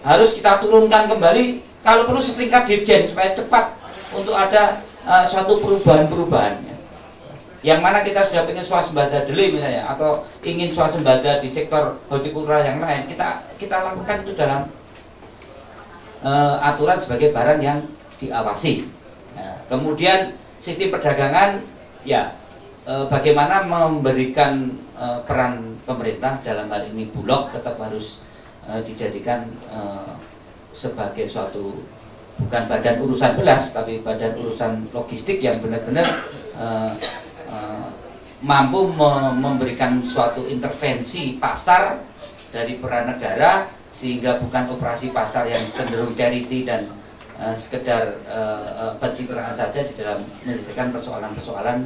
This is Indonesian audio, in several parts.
harus kita turunkan kembali, kalau perlu setingkat dirjen supaya cepat untuk ada suatu perubahan-perubahan. Yang mana kita sudah ingin swasembada deli misalnya, atau ingin swasembada di sektor hortikultura yang lain, kita lakukan itu dalam aturan sebagai barang yang diawasi. Kemudian sistem perdagangan, ya bagaimana memberikan peran pemerintah dalam hal ini Bulog tetap harus dijadikan sebagai suatu bukan badan urusan beras, tapi badan urusan logistik yang benar-benar mampu memberikan suatu intervensi pasar dari peran negara, sehingga bukan operasi pasar yang cenderung charity dan sekedar pencitraan saja di dalam menyelesaikan persoalan-persoalan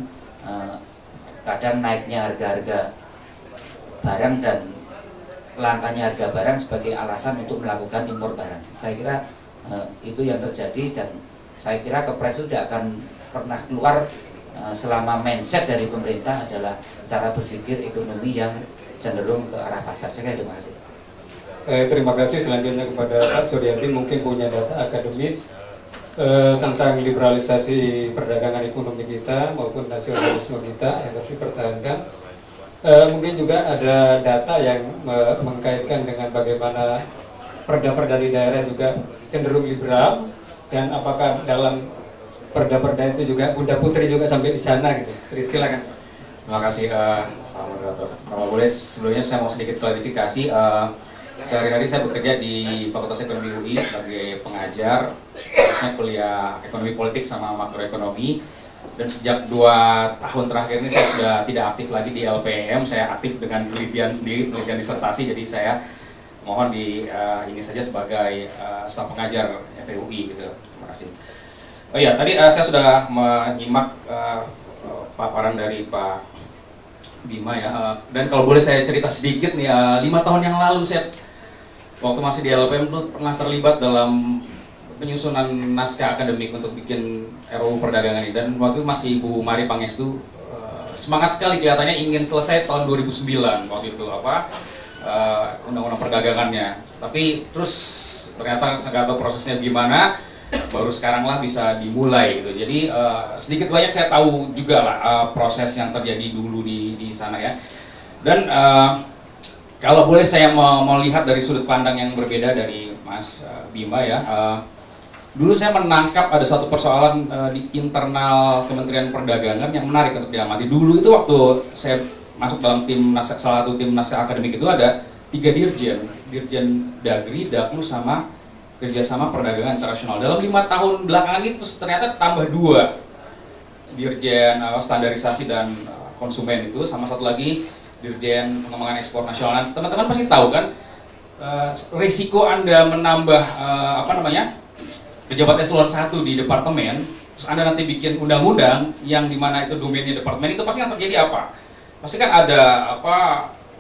kadang naiknya harga-harga barang dan langkanya harga barang sebagai alasan untuk melakukan impor barang. Saya kira itu yang terjadi, dan saya kira Kepres itu tidak akan pernah keluar selama mindset dari pemerintah adalah cara berpikir ekonomi yang cenderung ke arah pasar. Saya kira terima kasih. Terima kasih. Selanjutnya kepada Pak Suryanti, mungkin punya data akademis tentang liberalisasi perdagangan ekonomi kita maupun nasionalisme kita yang harus dipertahankan. Mungkin juga ada data yang mengkaitkan dengan bagaimana perda-perda di daerah juga cenderung liberal, dan apakah dalam perda-perda itu juga Bunda Putri juga sampai di sana gitu. Jadi silakan. Terima kasih Pak Moderator. Kalau boleh sebelumnya saya mau sedikit klarifikasi. Sehari-hari saya bekerja di Fakultas Ekonomi UI sebagai pengajar, khususnya kuliah ekonomi politik sama makroekonomi. Dan sejak 2 tahun terakhir ini saya sudah tidak aktif lagi di LPM, saya aktif dengan penelitian sendiri, penelitian disertasi. Jadi saya mohon ini saja sebagai staf pengajar FEUI gitu. Terima kasih. Oh iya, tadi saya sudah menyimak paparan dari Pak Bima ya. Dan kalau boleh saya cerita sedikit nih, 5 tahun yang lalu saya waktu masih di LPM tuh pernah terlibat dalam penyusunan naskah akademik untuk bikin RUU perdagangan ini, dan waktu itu masih Bu Mari Pangestu semangat sekali kelihatannya ingin selesai tahun 2009 waktu itu undang-undang perdagangannya. Tapi terus ternyata saya nggak tahu prosesnya gimana, baru sekarang lah bisa dimulai gitu. Jadi sedikit banyak saya tahu juga lah proses yang terjadi dulu di sana ya. Dan kalau boleh saya mau lihat dari sudut pandang yang berbeda dari Mas Bima ya. Dulu saya menangkap ada satu persoalan di internal Kementerian Perdagangan yang menarik untuk diamati. Dulu itu waktu saya masuk dalam salah satu tim naskah akademik itu ada 3 dirjen Dagri, Daklu sama kerjasama perdagangan internasional. Dalam 5 tahun belakangan itu ternyata tambah 2 dirjen standarisasi dan konsumen itu, sama satu lagi dirjen pengembangan ekspor nasional. Teman-teman pasti tahu kan risiko Anda menambah pejabat eselon 1 di departemen, terus Anda nanti bikin undang-undang yang dimana itu domainnya departemen, itu pasti akan terjadi apa? Pasti kan ada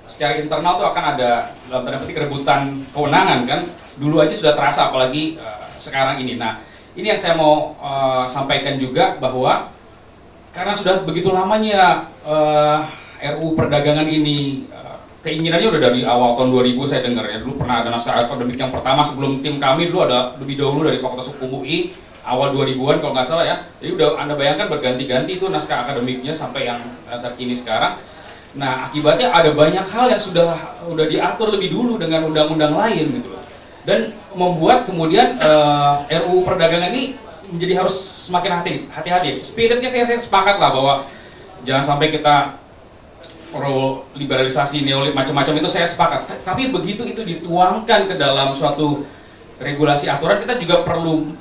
secara internal tuh akan ada dalam tanda petik rebutan kewenangan kan. Dulu aja sudah terasa, apalagi sekarang ini. Nah, ini yang saya mau sampaikan juga, bahwa karena sudah begitu lamanya RUU perdagangan ini, keinginannya udah dari awal tahun 2000 saya dengar ya. Dulu pernah ada naskah akademik yang pertama sebelum tim kami, dulu ada lebih dahulu dari Fakultas Hukum UI awal 2000-an kalau nggak salah ya. Jadi udah Anda bayangkan berganti-ganti itu naskah akademiknya sampai yang terkini sekarang. Nah, akibatnya ada banyak hal yang udah diatur lebih dulu dengan undang-undang lain gitu loh. Dan membuat kemudian RUU perdagangan ini menjadi harus semakin hati-hati. Spiritnya saya sepakat lah bahwa jangan sampai kita pro liberalisasi, neolib, macam-macam, itu saya sepakat. Tapi begitu itu dituangkan ke dalam suatu regulasi aturan, kita juga perlu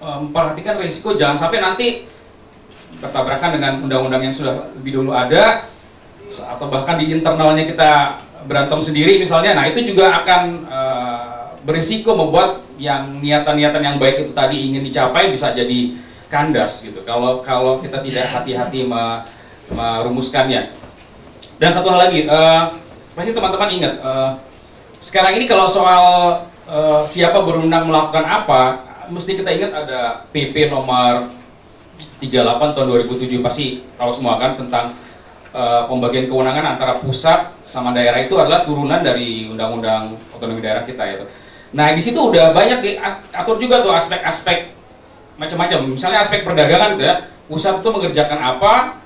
memperhatikan risiko jangan sampai nanti bertabrakan dengan undang-undang yang sudah lebih dulu ada, atau bahkan di internalnya kita berantem sendiri misalnya. Nah, itu juga akan berisiko membuat yang niatan-niatan yang baik itu tadi ingin dicapai bisa jadi kandas gitu kalau kita tidak hati-hati merumuskannya. Dan satu hal lagi, pasti teman-teman ingat, sekarang ini kalau soal siapa berwenang melakukan apa, mesti kita ingat ada PP nomor 38 tahun 2007, pasti tahu semua kan, tentang pembagian kewenangan antara pusat sama daerah. Itu adalah turunan dari Undang-Undang Otonomi Daerah kita itu. Nah di situ udah banyak diatur juga tuh aspek-aspek macam-macam. Misalnya aspek perdagangan gitu ya, pusat tuh mengerjakan apa,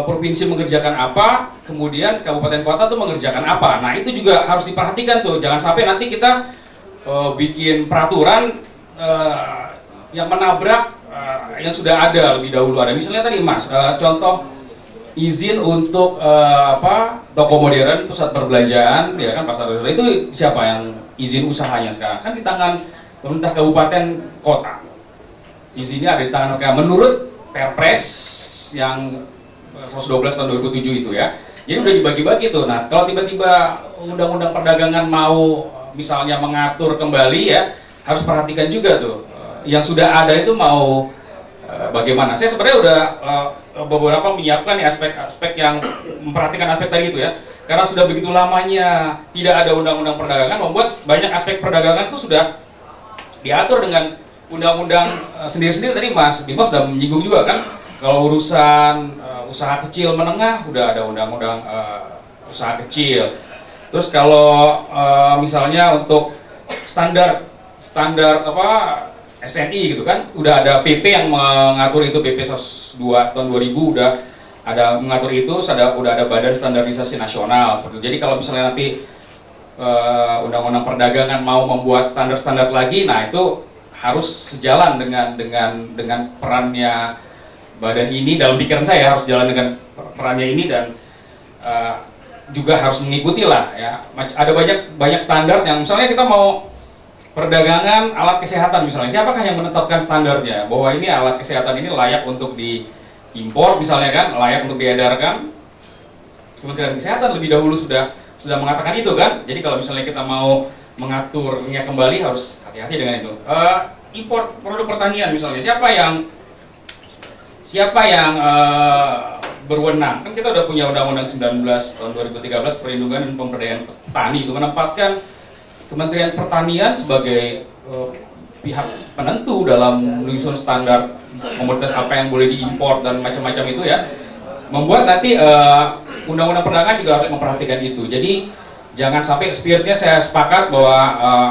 provinsi mengerjakan apa, kemudian kabupaten kota tuh mengerjakan apa. Nah itu juga harus diperhatikan tuh, jangan sampai nanti kita bikin peraturan yang menabrak yang sudah ada lebih dahulu ada. Misalnya tadi Mas, contoh izin untuk toko modern, pusat perbelanjaan, ya kan, pasar tradisional, itu siapa yang izin usahanya sekarang? Kan di tangan pemerintah kabupaten kota. Izinnya ada di tangan mereka menurut Perpres yang 112 tahun 2007 itu ya. Jadi udah dibagi-bagi tuh. Nah, kalau tiba-tiba undang-undang perdagangan mau misalnya mengatur kembali ya, harus perhatikan juga tuh. Yang sudah ada itu mau bagaimana. Saya sebenarnya udah beberapa menyiapkan nih aspek-aspek yang memperhatikan aspek tadi itu ya. Karena sudah begitu lamanya tidak ada undang-undang perdagangan, membuat banyak aspek perdagangan itu sudah diatur dengan undang-undang sendiri-sendiri. Tadi Mas Bima sudah menyinggung juga kan, kalau urusan usaha kecil menengah udah ada undang-undang usaha kecil. Terus kalau misalnya untuk standar SNI gitu kan, udah ada PP yang mengatur itu, PP 102 tahun 2000 udah ada mengatur itu, udah ada Badan Standarisasi Nasional seperti itu. Jadi kalau misalnya nanti undang-undang perdagangan mau membuat standar-standar lagi, nah itu harus sejalan dengan perannya badan ini. Dalam pikiran saya harus jalan dengan perannya ini, dan juga harus mengikuti lah ya. Ada banyak standar yang misalnya kita mau perdagangan alat kesehatan misalnya, siapakah yang menetapkan standarnya bahwa ini alat kesehatan ini layak untuk diimpor misalnya kan, layak untuk diedarkan? Kementerian Kesehatan lebih dahulu sudah mengatakan itu kan. Jadi kalau misalnya kita mau mengaturnya kembali harus hati-hati dengan itu. Impor produk pertanian misalnya, siapa yang berwenang? Kan kita udah punya Undang-Undang 19 tahun 2013 Perlindungan dan Pemberdayaan Petani, itu menempatkan Kementerian Pertanian sebagai pihak penentu dalam menyusun standar komoditas apa yang boleh diimpor dan macam-macam itu ya. Membuat nanti undang-undang perdagangan juga harus memperhatikan itu. Jadi jangan sampai, spiritnya saya sepakat bahwa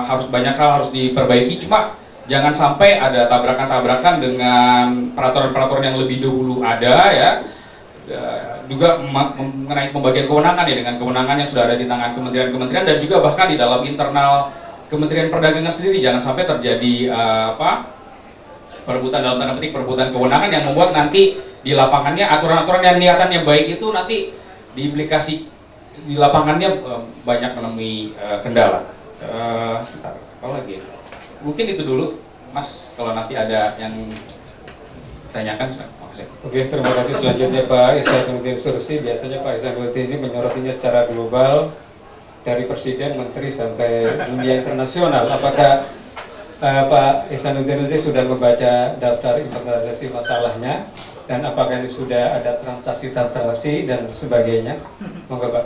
harus banyak hal harus diperbaiki, cuma jangan sampai ada tabrakan-tabrakan dengan peraturan-peraturan yang lebih dahulu ada ya. Juga mengenai pembagian kewenangan ya, dengan kewenangan yang sudah ada di tangan kementerian-kementerian, dan juga bahkan di dalam internal Kementerian Perdagangan sendiri jangan sampai terjadi perebutan, dalam tanda petik perebutan kewenangan, yang membuat nanti di lapangannya aturan-aturan yang niatannya baik itu nanti diimplikasi di lapangannya banyak menemui kendala. Sebentar, apa lagi? Mungkin itu dulu Mas, kalau nanti ada yang tanyakan. Oke, terima kasih. Selanjutnya Pak Ihsanuddin Sursi. Biasanya Pak Ihsanuddin ini menyorotinya secara global dari presiden, menteri sampai dunia internasional. Apakah Pak Ihsanuddin sudah membaca daftar inventarisasi masalahnya, dan apakah ini sudah ada transaksi dan sebagainya? Monggo Pak.